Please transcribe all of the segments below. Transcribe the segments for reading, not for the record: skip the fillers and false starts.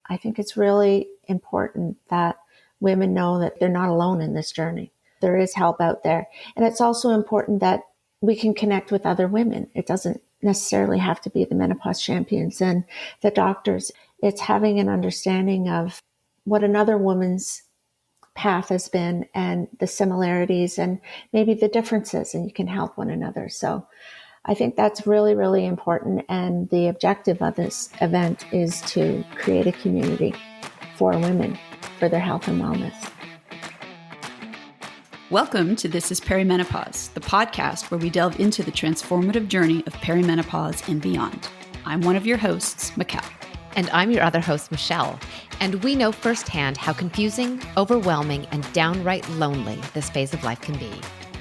I think it's really important that women know that they're not alone in this journey. There is help out there. And it's also important that we can connect with other women. It doesn't necessarily have to be the menopause champions and the doctors. It's having an understanding of what another woman's path has been and the similarities and maybe the differences, and you can help one another. So I think that's really, really important. And the objective of this event is to create a community for women for their health and wellness. Welcome to This is Perimenopause, the podcast where we delve into the transformative journey of perimenopause and beyond. I'm one of your hosts, Mikkel. And I'm your other host, Michelle. And we know firsthand how confusing, overwhelming, and downright lonely this phase of life can be.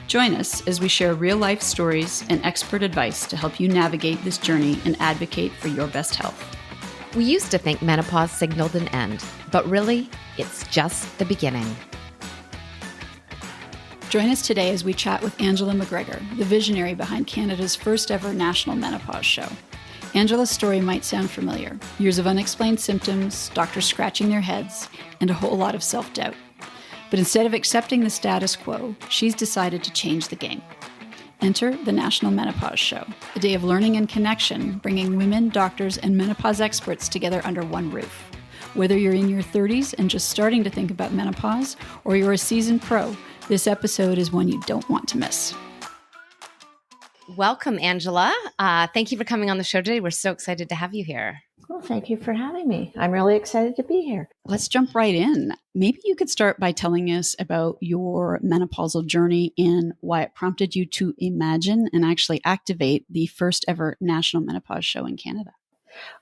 Join us as we share real-life stories and expert advice to help you navigate this journey and advocate for your best health. We used to think menopause signaled an end, but really, it's just the beginning. Join us today as we chat with Angela Macgregor, the visionary behind Canada's first ever National Menopause Show. Angela's story might sound familiar. Years of unexplained symptoms, doctors scratching their heads, and a whole lot of self-doubt. But instead of accepting the status quo, she's decided to change the game. Enter the National Menopause Show, a day of learning and connection, bringing women, doctors, and menopause experts together under one roof. Whether you're in your 30s and just starting to think about menopause, or you're a seasoned pro, this episode is one you don't want to miss. Welcome, Angela. Thank you for coming on the show today. We're so excited to have you here. Well, thank you for having me. I'm really excited to be here. Let's jump right in. Maybe you could start by telling us about your menopausal journey and why it prompted you to imagine and actually activate the first ever National Menopause Show in Canada.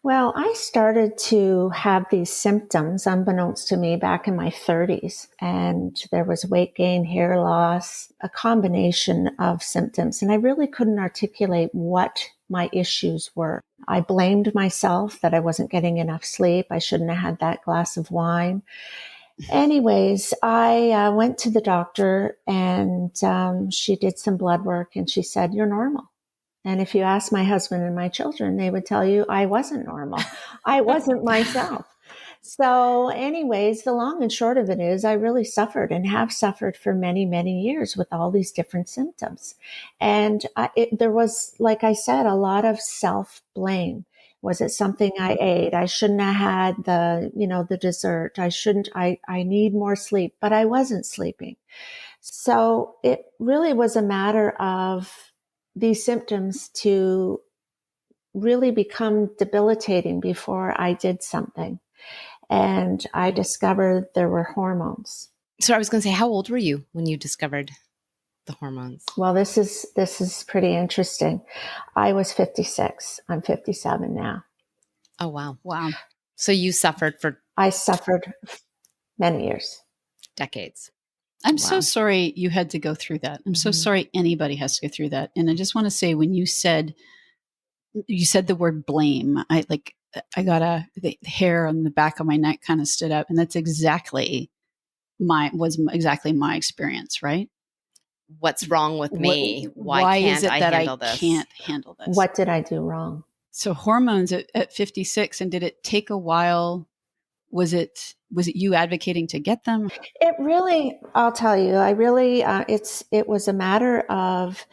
Well, I started to have these symptoms unbeknownst to me back in my 30s. And there was weight gain, hair loss, a combination of symptoms. And I really couldn't articulate what my issues were. I blamed myself that I wasn't getting enough sleep. I shouldn't have had that glass of wine. Anyways, I went to the doctor and she did some blood work and she said, "You're normal." And if you ask my husband and my children, they would tell you I wasn't normal. I wasn't myself. So anyways, the long and short of it is I really suffered and have suffered for many, many years with all these different symptoms. And there was, like I said, a lot of self-blame. Was it something I ate? I shouldn't have had the dessert. I need more sleep, but I wasn't sleeping. So it really was a matter of these symptoms to really become debilitating before I did something. And I discovered there were hormones. So I was going to say, how old were you when you discovered the hormones? Well, this is pretty interesting. I was 56. I'm 57 now. Oh, wow. Wow. So you suffered for... I suffered many years. Decades. I'm so sorry you had to go through that. I'm so sorry anybody has to go through that. And I just want to say, when you said the word blame, the hair on the back of my neck kind of stood up, and that's exactly my experience, right? What's wrong with me? Why can't I handle this? Can't handle this? What did I do wrong? So hormones at 56, and did it take a while? Was it you advocating to get them? It really, I'll tell you, it was a matter of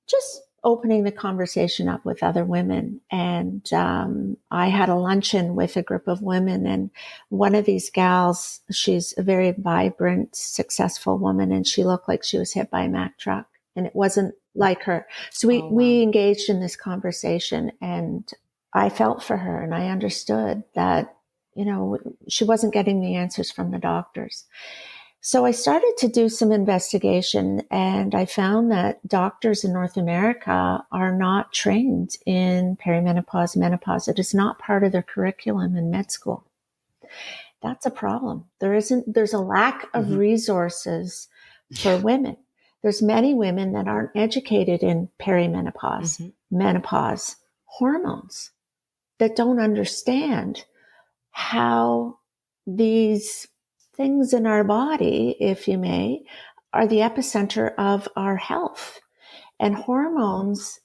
just opening the conversation up with other women. And I had a luncheon with a group of women, and one of these gals, she's a very vibrant, successful woman, and she looked like she was hit by a Mack truck, and it wasn't like her. So we engaged in this conversation, and I felt for her, and I understood that she wasn't getting the answers from the doctors. So I started to do some investigation, and I found that doctors in North America are not trained in perimenopause, menopause. It is not part of their curriculum in med school. That's a problem. There's a lack of resources for women. There's many women that aren't educated in perimenopause, menopause, hormones, that don't understand how these things in our body, if you may, are the epicenter of our health. And hormones,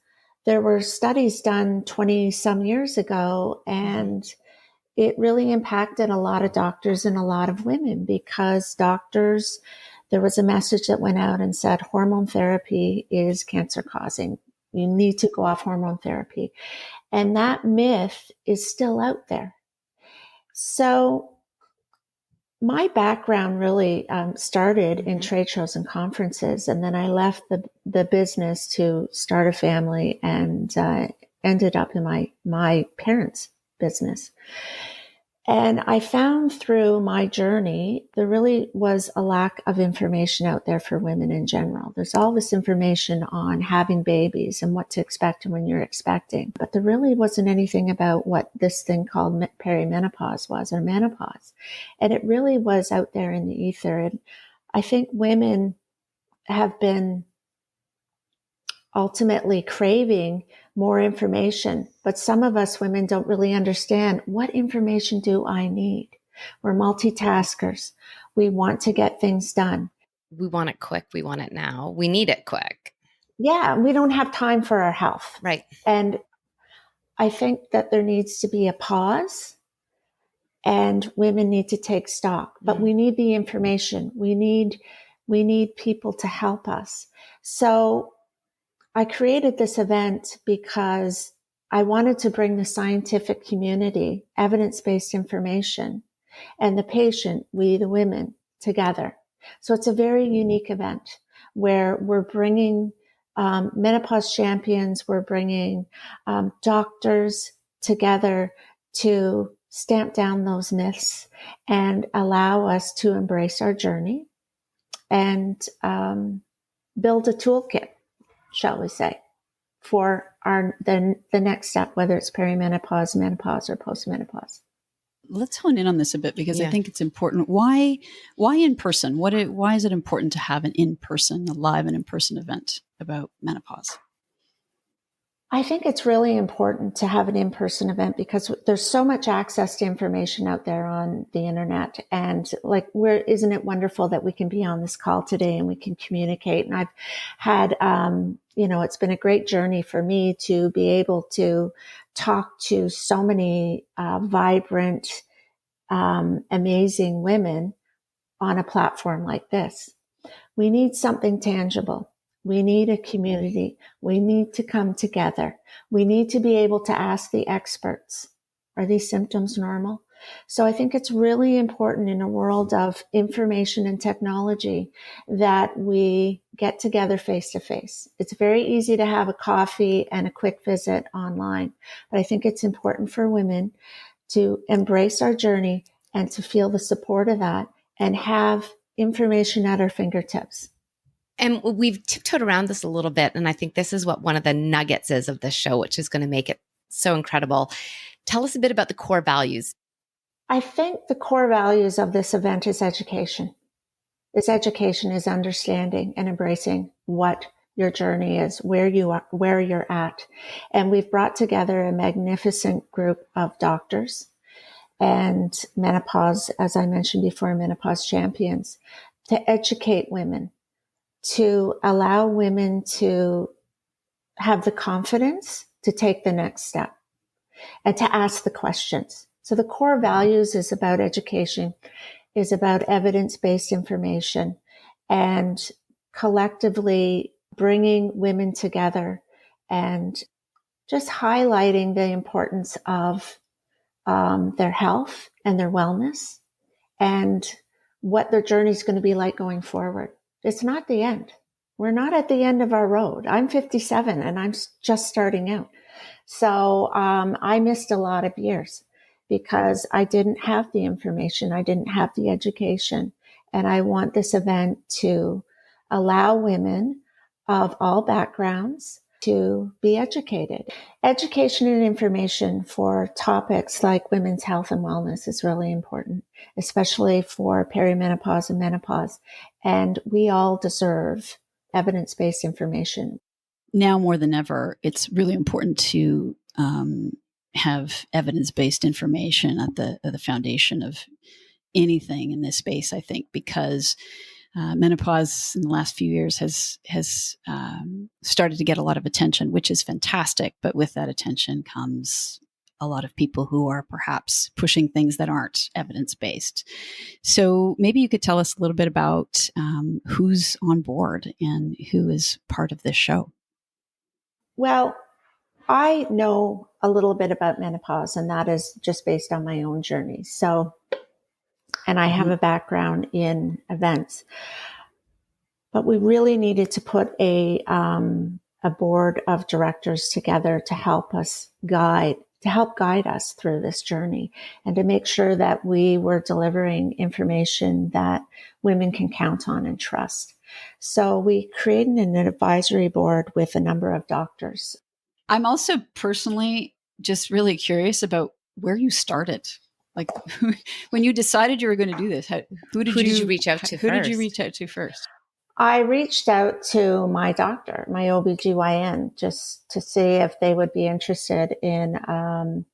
there were studies done 20 some years ago, and it really impacted a lot of doctors and a lot of women, because doctors, there was a message that went out and said hormone therapy is cancer causing. You need to go off hormone therapy. And that myth is still out there. So my background really started in trade shows and conferences, and then I left the business to start a family, and ended up in my parents' business. And I found through my journey, there really was a lack of information out there for women in general. There's all this information on having babies and what to expect and when you're expecting, but there really wasn't anything about what this thing called perimenopause was, or menopause. And it really was out there in the ether. And I think women have been ultimately craving more information, but some of us women don't really understand, what information do I need? We're multitaskers. We want to get things done. We want it quick. We want it now. We need it quick. Yeah, we don't have time for our health. Right. And I think that there needs to be a pause, and women need to take stock, but we need the information. We need people to help us. So I created this event because I wanted to bring the scientific community, evidence-based information, and the patient, we the women, together. So it's a very unique event where we're bringing menopause champions, we're bringing doctors together to stamp down those myths and allow us to embrace our journey and build a toolkit, shall we say, for the next step, whether it's perimenopause, menopause, or postmenopause. Let's hone in on this a bit, because I think it's important. Why in person? Why is it important to have an in-person, a live and in-person event about menopause? I think it's really important to have an in-person event because there's so much access to information out there on the internet. And isn't it wonderful that we can be on this call today and we can communicate? And I've had, it's been a great journey for me to be able to talk to so many vibrant, amazing women on a platform like this. We need something tangible. We need a community. We need to come together. We need to be able to ask the experts, are these symptoms normal? So I think it's really important in a world of information and technology that we get together face to face. It's very easy to have a coffee and a quick visit online, but I think it's important for women to embrace our journey and to feel the support of that and have information at our fingertips. And we've tiptoed around this a little bit, and I think this is what one of the nuggets is of this show, which is going to make it so incredible. Tell us a bit about the core values. I think the core values of this event is education. This education is understanding and embracing what your journey is, where you're at. And we've brought together a magnificent group of doctors and menopause, as I mentioned before, menopause champions, to educate women, to allow women to have the confidence to take the next step and to ask the questions. So the core values is about education, is about evidence-based information, and collectively bringing women together and just highlighting the importance of their health and their wellness and what their journey is going to be like going forward. It's not the end. We're not at the end of our road. I'm 57 and I'm just starting out. So I missed a lot of years because I didn't have the information. I didn't have the education. And I want this event to allow women of all backgrounds to be educated. Education and information for topics like women's health and wellness is really important, especially for perimenopause and menopause. And we all deserve evidence-based information. Now more than ever, it's really important to have evidence-based information at the foundation of anything in this space, I think, because menopause in the last few years has started to get a lot of attention, which is fantastic. But with that attention comes a lot of people who are perhaps pushing things that aren't evidence-based. So maybe you could tell us a little bit about who's on board and who is part of this show. Well, I know a little bit about menopause, and that is just based on my own journey. So, and I have a background in events, but we really needed to put a board of directors together to help guide us through this journey, and to make sure that we were delivering information that women can count on and trust. So we created an advisory board with a number of doctors. I'm also personally just really curious about where you started. Like when you decided you were going to do this, who did you reach out to Who first? did you reach out to first? I reached out to my doctor, my OBGYN, just to see if they would be interested in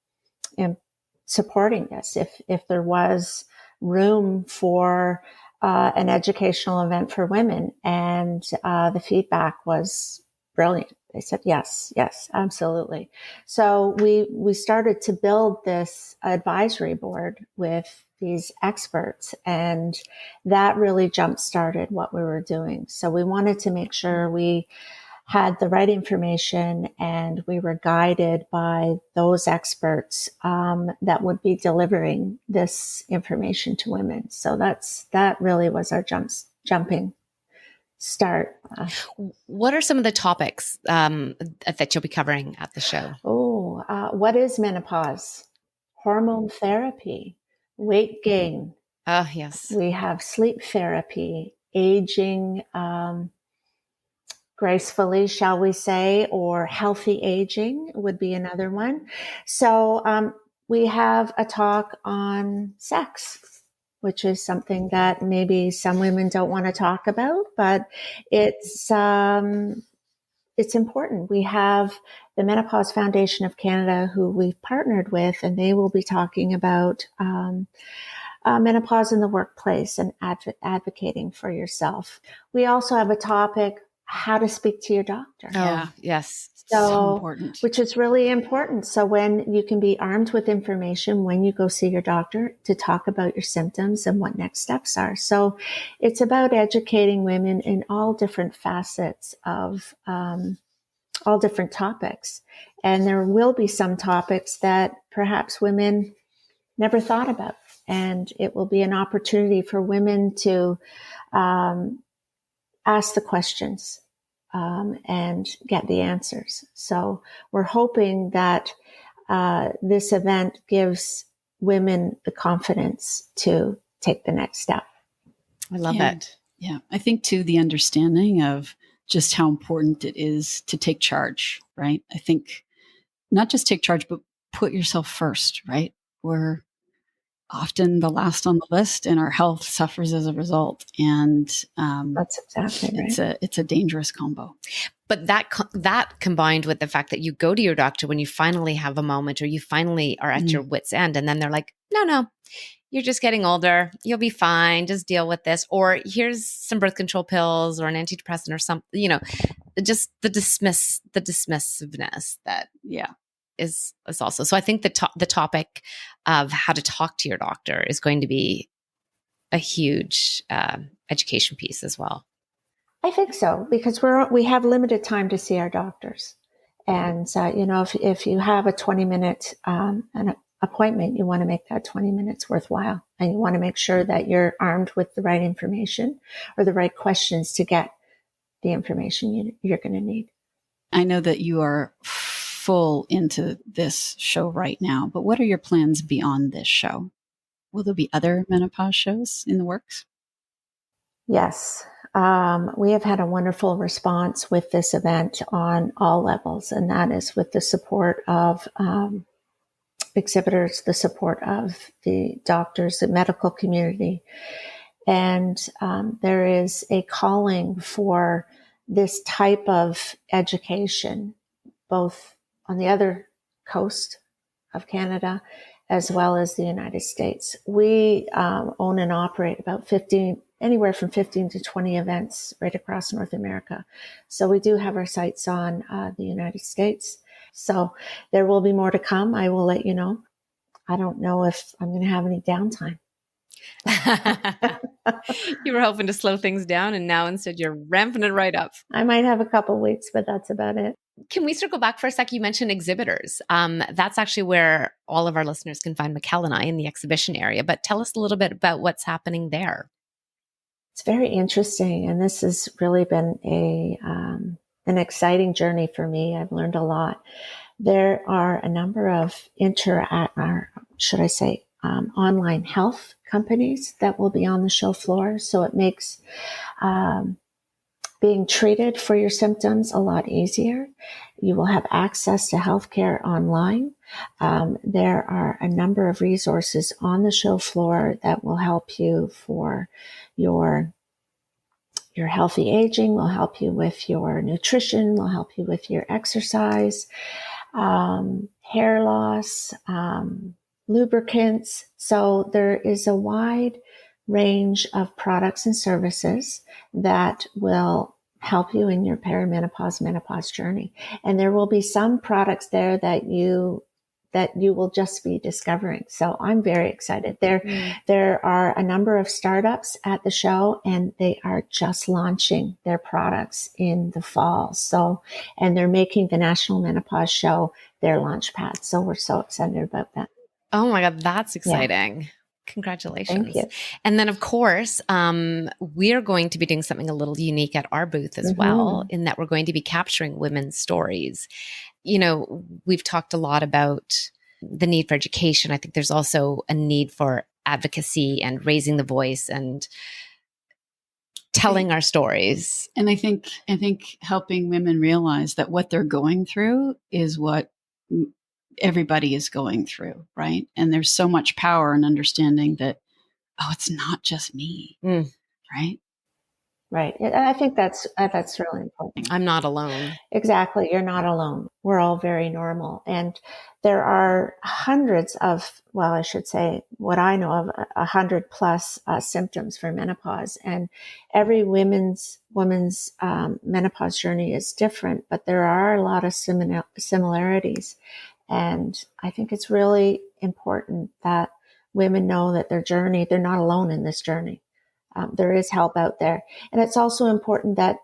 supporting this, if there was room for an educational event for women. And the feedback was brilliant. They said, yes, absolutely. So we started to build this advisory board with these experts, and that really jump-started what we were doing. So we wanted to make sure we had the right information and we were guided by those experts that would be delivering this information to women. So that really was our jumping start. What are some of the topics that you'll be covering at the show? What is menopause? Hormone therapy, weight gain. Oh, yes. We have sleep therapy, aging gracefully, shall we say, or healthy aging would be another one. So we have a talk on sex, which is something that maybe some women don't want to talk about, but it's important. We have the Menopause Foundation of Canada, who we've partnered with, and they will be talking about menopause in the workplace and advocating for yourself. We also have a topic, how to speak to your doctor. Oh, yes. So important. Which is really important. So when you can be armed with information when you go see your doctor to talk about your symptoms and what next steps are. So it's about educating women in all different facets of all different topics. And there will be some topics that perhaps women never thought about. And it will be an opportunity for women to ask the questions and get the answers. So we're hoping that this event gives women the confidence to take the next step. I love it. Yeah. I think too, the understanding of just how important it is to take charge, right? I think not just take charge, but put yourself first, right? We're often the last on the list, and our health suffers as a result. And that's exactly right. It's a dangerous combo. But that combined with the fact that you go to your doctor when you finally have a moment, or you finally are at your wit's end, and then they're like, no, you're just getting older. You'll be fine. Just deal with this. Or here's some birth control pills or an antidepressant or something, just the dismissiveness that is also. So I think the topic of how to talk to your doctor is going to be a huge education piece as well. I think so, because we have limited time to see our doctors. And, if you have a 20-minute an appointment, you want to make that 20 minutes worthwhile. And you want to make sure that you're armed with the right information or the right questions to get the information you're going to need. I know that you are full into this show right now, but what are your plans beyond this show? Will there be other menopause shows in the works? Yes. We have had a wonderful response with this event on all levels, and that is with the support of exhibitors, the support of the doctors, the medical community. And there is a calling for this type of education, both on the other coast of Canada as well as the United States. We own and operate about anywhere from 15 to 20 events right across North America. So we do have our sights on the United States. So there will be more to come. I will let you know. I don't know if I'm going to have any downtime. You were hoping to slow things down, and now instead you're ramping it right up. I might have a couple weeks, but that's about it. Can we circle back for a sec? You mentioned exhibitors. That's actually where all of our listeners can find Mikkel and I in the exhibition area. But tell us a little bit about what's happening there. It's very interesting, and this has really been an exciting journey for me. I've learned a lot. There are a number of online health companies that will be on the show floor. So it makes being treated for your symptoms a lot easier. You will have access to healthcare online. There are a number of resources on the show floor that will help you for your healthy aging, will help you with your nutrition, will help you with your exercise, hair loss, lubricants. So there is a wide range of products and services that will help you in your perimenopause, menopause journey. And there will be some products there that you will just be discovering. So I'm very excited. There are a number of startups at the show, and they are just launching their products in the fall. So, and they're making the National Menopause Show their launch pad. So we're so excited about that. Oh my God, that's exciting. Yeah. Congratulations. Thank you. And then, of course, we're going to be doing something a little unique at our booth as well, in that we're going to be capturing women's stories. You know, we've talked a lot about the need for education. I think there's also a need for advocacy and raising the voice and telling our stories. And I think helping women realize that what they're going through is what everybody is going through, right? And there's so much power in understanding that, oh, it's not just me, right? Right. I think that's really important. I'm not alone. Exactly. You're not alone. We're all very normal. And there are hundreds of, well, I should say what I know of 100 plus symptoms for menopause. And every woman's menopause journey is different, but there are a lot of similarities. And I think it's really important that women know that they're not alone in this journey. There is help out there. And it's also important that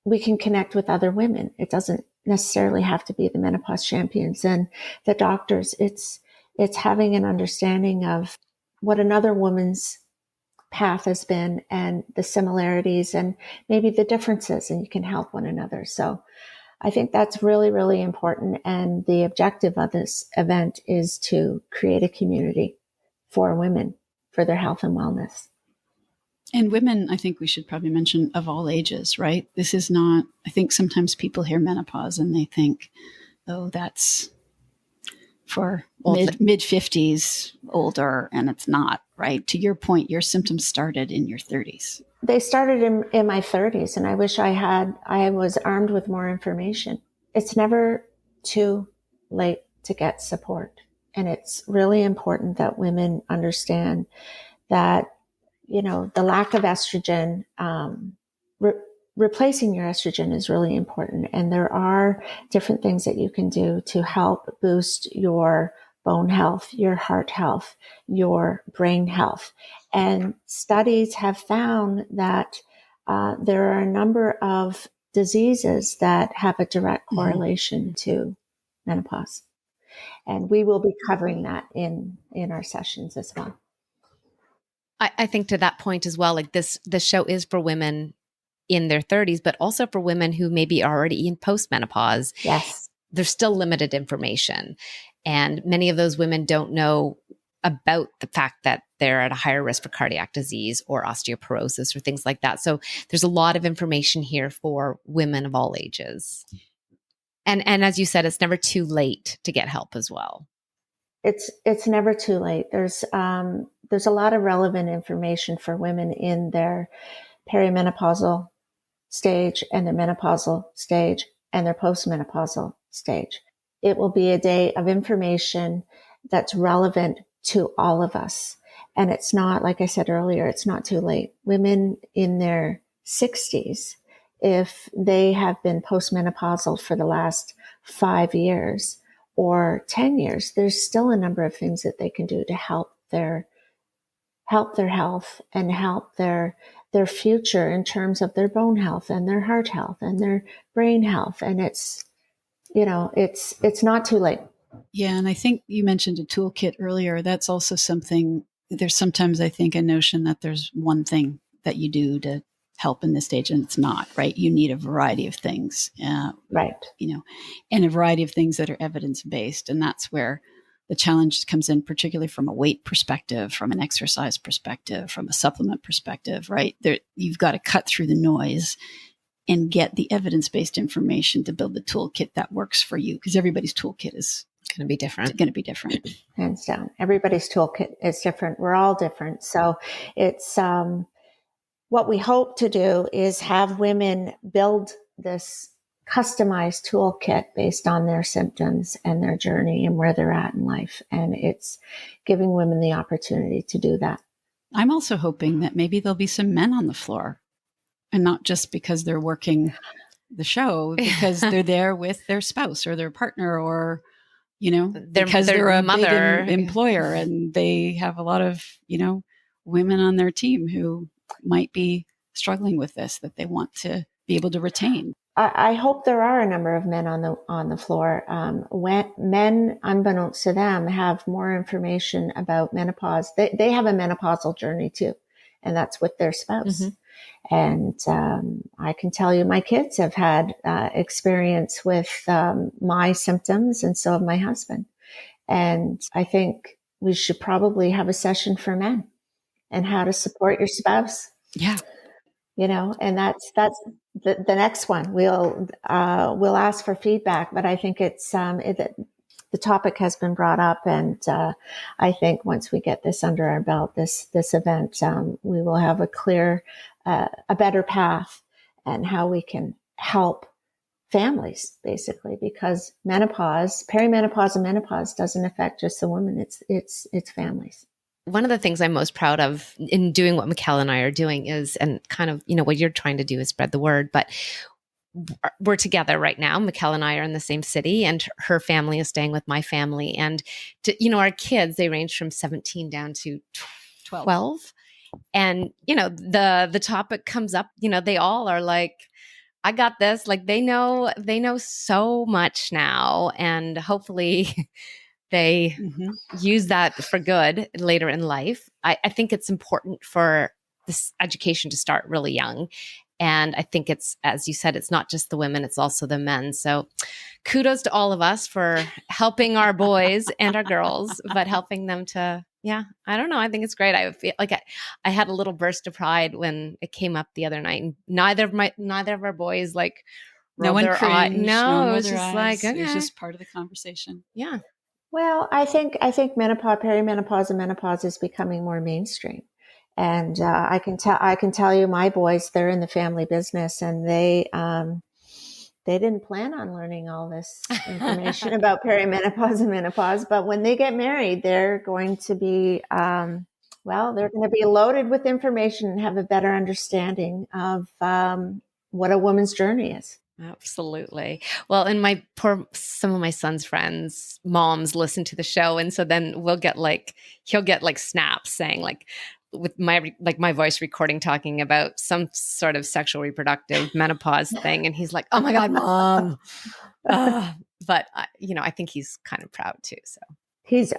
we can connect with other women. It doesn't necessarily have to be the menopause champions and the doctors. It's having an understanding of what another woman's path has been and the similarities and maybe the differences, and you can help one another. So I think that's really, really important. And the objective of this event is to create a community for women, for their health and wellness. And women, I think we should probably mention, of all ages, right? This is not, I think sometimes people hear menopause and they think, oh, that's for mid 50s older, and it's not, right? To your point, your symptoms started in your 30s. They started in my 30s, and I wish I was armed with more information. It's never too late to get support. And it's really important that women understand that, you know, the lack of estrogen, replacing your estrogen is really important. And there are different things that you can do to help boost your bone health, your heart health, your brain health. And studies have found that there are a number of diseases that have a direct correlation to menopause. And we will be covering that in our sessions as well. I think to that point as well, like this show is for women in their 30s, but also for women who maybe are already in postmenopause. Yes. There's still limited information. And many of those women don't know about the fact that they're at a higher risk for cardiac disease or osteoporosis or things like that. So there's a lot of information here for women of all ages. And as you said, it's never too late to get help as well. It's never too late. There's a lot of relevant information for women in their perimenopausal stage and their menopausal stage and their postmenopausal stage. It will be a day of information that's relevant to all of us. And it's not, like I said earlier, it's not too late. Women in their 60s, if they have been postmenopausal for the last 5 years or 10 years, there's still a number of things that they can do to help their health and help their future in terms of their bone health and their heart health and their brain health. And it's not too late. Yeah. And I think you mentioned a toolkit earlier. That's also something. There's sometimes, I think, a notion that there's one thing that you do to help in this stage, and it's not, right? You need a variety of things, right? And a variety of things that are evidence-based. And that's where the challenge comes in, particularly from a weight perspective, from an exercise perspective, from a supplement perspective, right? You've got to cut through the noise and get the evidence-based information to build the toolkit that works for you, because everybody's toolkit is going to be different. Hands down. Everybody's toolkit is different. We're all different. So it's what we hope to do is have women build this customized toolkit based on their symptoms and their journey and where they're at in life. And it's giving women the opportunity to do that. I'm also hoping that maybe there'll be some men on the floor, and not just because they're working the show, because they're there with their spouse or their partner, or because they're a mother, big employer, and they have a lot of, women on their team who might be struggling with this, that they want to be able to retain. I hope there are a number of men on the floor. When men, unbeknownst to them, have more information about menopause. They have a menopausal journey too, and that's with their spouse. Mm-hmm. And I can tell you, my kids have had experience with my symptoms, and so have my husband. And I think we should probably have a session for men and how to support your spouse. Yeah. And that's the next one. We'll ask for feedback, but I think it's the topic has been brought up, and I think once we get this under our belt, this event, we will have a clear, a better path, and how we can help families, basically, because menopause, perimenopause, and menopause doesn't affect just the woman; it's families. One of the things I'm most proud of in doing what Mikkel and I are doing is, and kind of, what you're trying to do is spread the word, but we're together right now. Mikkel and I are in the same city, and her family is staying with my family. And our kids, they range from 17 down to 12. And, the topic comes up, they all are like, I got this. Like they know so much now, and hopefully they use that for good later in life. I think it's important for this education to start really young. And I think it's, as you said, it's not just the women, it's also the men. So kudos to all of us for helping our boys and our girls, but helping them to, I don't know. I think it's great. I feel like I had a little burst of pride when it came up the other night, and neither of our boys no one cringed. No, it was just like, okay. It was just part of the conversation. Yeah. Well, I think menopause, perimenopause, and menopause is becoming more mainstream, and I can tell you, my boys, they're in the family business, and they didn't plan on learning all this information about perimenopause and menopause. But when they get married, they're going to be they're going to be loaded with information and have a better understanding of what a woman's journey is. Absolutely. Well, and some of my son's friends' moms listen to the show. And so then he'll get snaps saying with my voice recording, talking about some sort of sexual reproductive menopause thing. And he's like, oh my God, Mom. But I think he's kind of proud too. So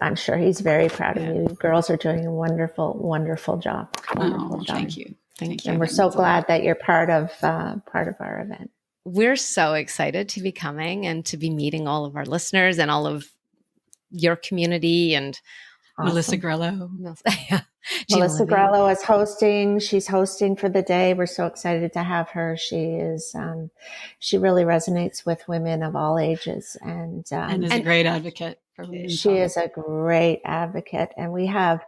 I'm sure he's very proud of you. You girls are doing a wonderful, wonderful job. Wonderful job. Thank you. And we're so glad that you're part of our event. We're so excited to be coming and to be meeting all of our listeners and all of your community. And awesome. Melissa Grello. Melissa Grello is hosting. She's hosting for the day. We're so excited to have her. She really resonates with women of all ages, and is a great advocate for women. She is a great advocate, and we have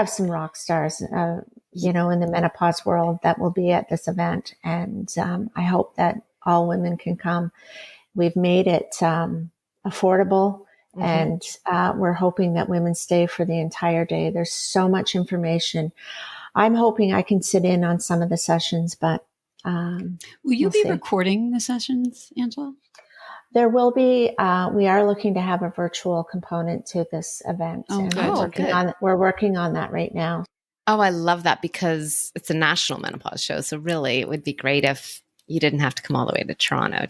some rock stars, in the menopause world that will be at this event, and I hope that all women can come. We've made it affordable. Mm-hmm. And we're hoping that women stay for the entire day. There's so much information. I'm hoping I can sit in on some of the sessions, but Will you We'll be see. recording the sessions, Angela? There will be. We are looking to have a virtual component to this event, Oh, and good. we're working on that right now. Oh, I love that because it's a national menopause show. So really, it would be great if you didn't have to come all the way to Toronto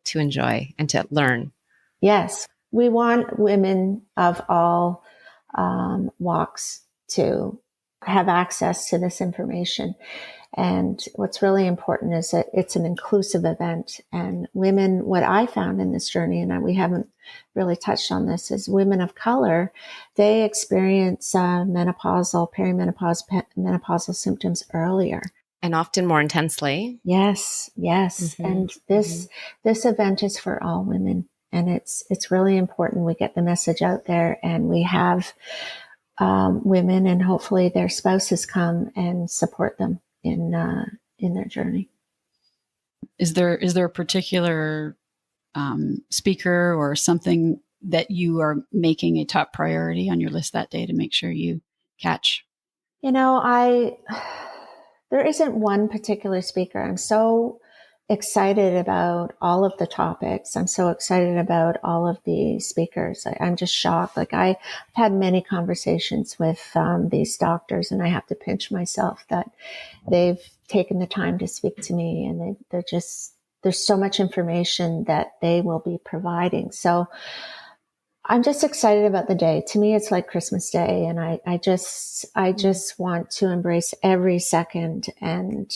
to enjoy and to learn. Yes, we want women of all walks to have access to this information. And what's really important is that it's an inclusive event. And women, what I found in this journey, and we haven't really touched on this, is women of color, they experience menopausal, menopausal symptoms earlier. And often more intensely. Yes. Mm-hmm. And this event is for all women. And it's really important we get the message out there, and we have women and hopefully their spouses come and support them in their journey. Is there a particular speaker or something that you are making a top priority on your list that day to make sure you catch? There isn't one particular speaker. I'm so excited about all of the topics. I'm so excited about all of the speakers. I'm just shocked. Like I've had many conversations with these doctors, and I have to pinch myself that they've taken the time to speak to me, and there's so much information that they will be providing. So I'm just excited about the day. To me, it's like Christmas Day, and I just want to embrace every second. And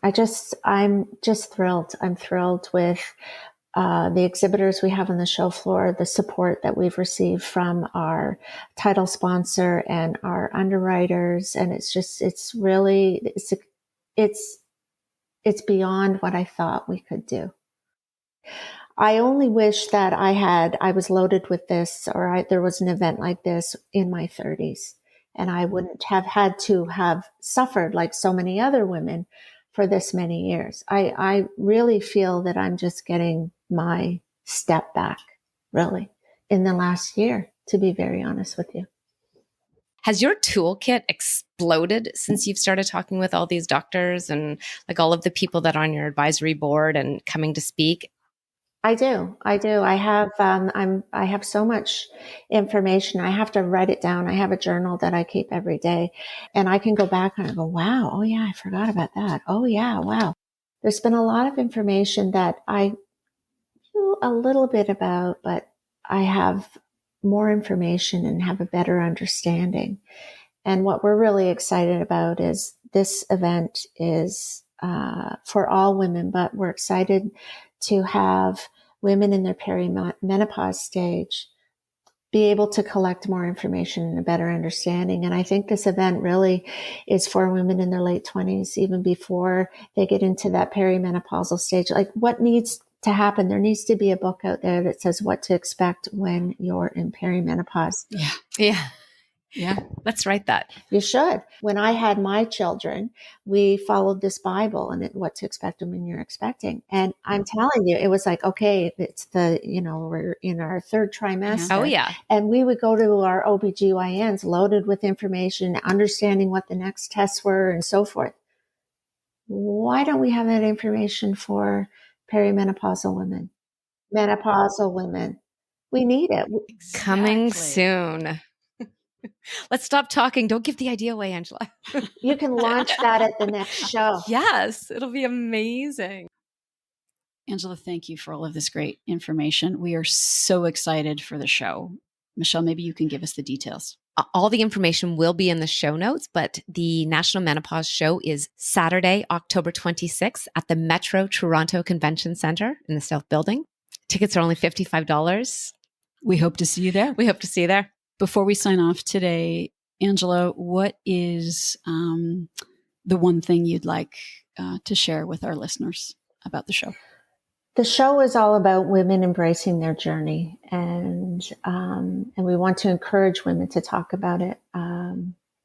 I'm just thrilled. I'm thrilled with the exhibitors we have on the show floor, the support that we've received from our title sponsor and our underwriters, and it's beyond what I thought we could do. I only wish that I was loaded with this, or there was an event like this in my 30s, and I wouldn't have had to have suffered like so many other women for this many years. I really feel that I'm just getting my step back, really, in the last year, to be very honest with you. Has your toolkit exploded since you've started talking with all these doctors and like all of the people that are on your advisory board and coming to speak? I do. I have so much information. I have to write it down. I have a journal that I keep every day, and I can go back and I go, wow, oh yeah, I forgot about that. Oh yeah, wow. There's been a lot of information that I knew a little bit about, but I have more information and have a better understanding. And what we're really excited about is this event is for all women, but we're excited to have women in their perimenopause stage be able to collect more information and a better understanding. And I think this event really is for women in their late 20s, even before they get into that perimenopausal stage. Like what needs to happen? There needs to be a book out there that says what to expect when you're in perimenopause. Yeah. Let's write that. You should. When I had my children, we followed this Bible and what to expect when you're expecting. And I'm telling you, it was like, okay, it's we're in our third trimester. Oh, yeah. And we would go to our OBGYNs loaded with information, understanding what the next tests were and so forth. Why don't we have that information for perimenopausal women, menopausal women? We need it. Exactly. Coming soon. Let's stop talking. Don't give the idea away, Angela. You can launch that at the next show. Yes, it'll be amazing. Angela, thank you for all of this great information. We are so excited for the show. Michelle, maybe you can give us the details. All the information will be in the show notes, but the National Menopause Show is Saturday, October 26th at the Metro Toronto Convention Centre in the South Building. Tickets are only $55. We hope to see you there. We hope to see you there. Before we sign off today, Angela, what is the one thing you'd like to share with our listeners about the show? The show is all about women embracing their journey, and we want to encourage women to talk about it.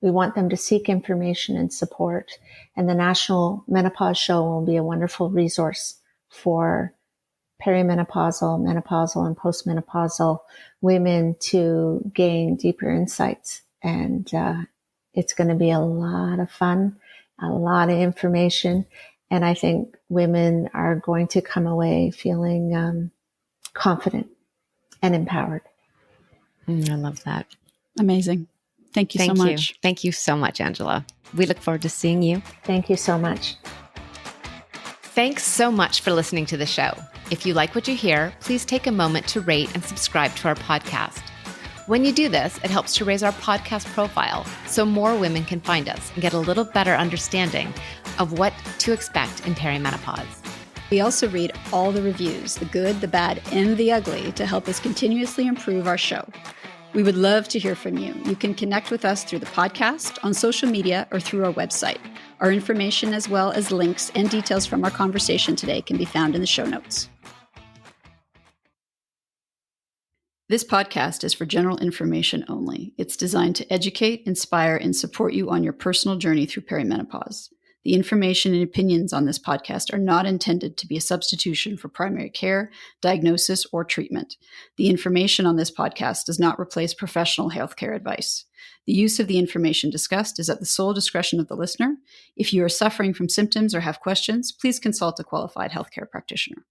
We want them to seek information and support, and the National Menopause Show will be a wonderful resource for perimenopausal, menopausal, and postmenopausal women to gain deeper insights. And it's going to be a lot of fun. a lot of information. And I think women are going to come away feeling confident and empowered. I love that. Amazing. Thank you so much. Thank you so much, Angela. We look forward to seeing you. Thank you so much. Thanks so much for listening to the show. If you like what you hear, please take a moment to rate and subscribe to our podcast. When you do this, it helps to raise our podcast profile so more women can find us and get a little better understanding of what to expect in perimenopause. We also read all the reviews, the good, the bad, and the ugly, to help us continuously improve our show. We would love to hear from you. You can connect with us through the podcast, on social media, or through our website. Our information, as well as links and details from our conversation today, can be found in the show notes. This podcast is for general information only. It's designed to educate, inspire, and support you on your personal journey through perimenopause. The information and opinions on this podcast are not intended to be a substitution for primary care, diagnosis, or treatment. The information on this podcast does not replace professional healthcare advice. The use of the information discussed is at the sole discretion of the listener. If you are suffering from symptoms or have questions, please consult a qualified healthcare practitioner.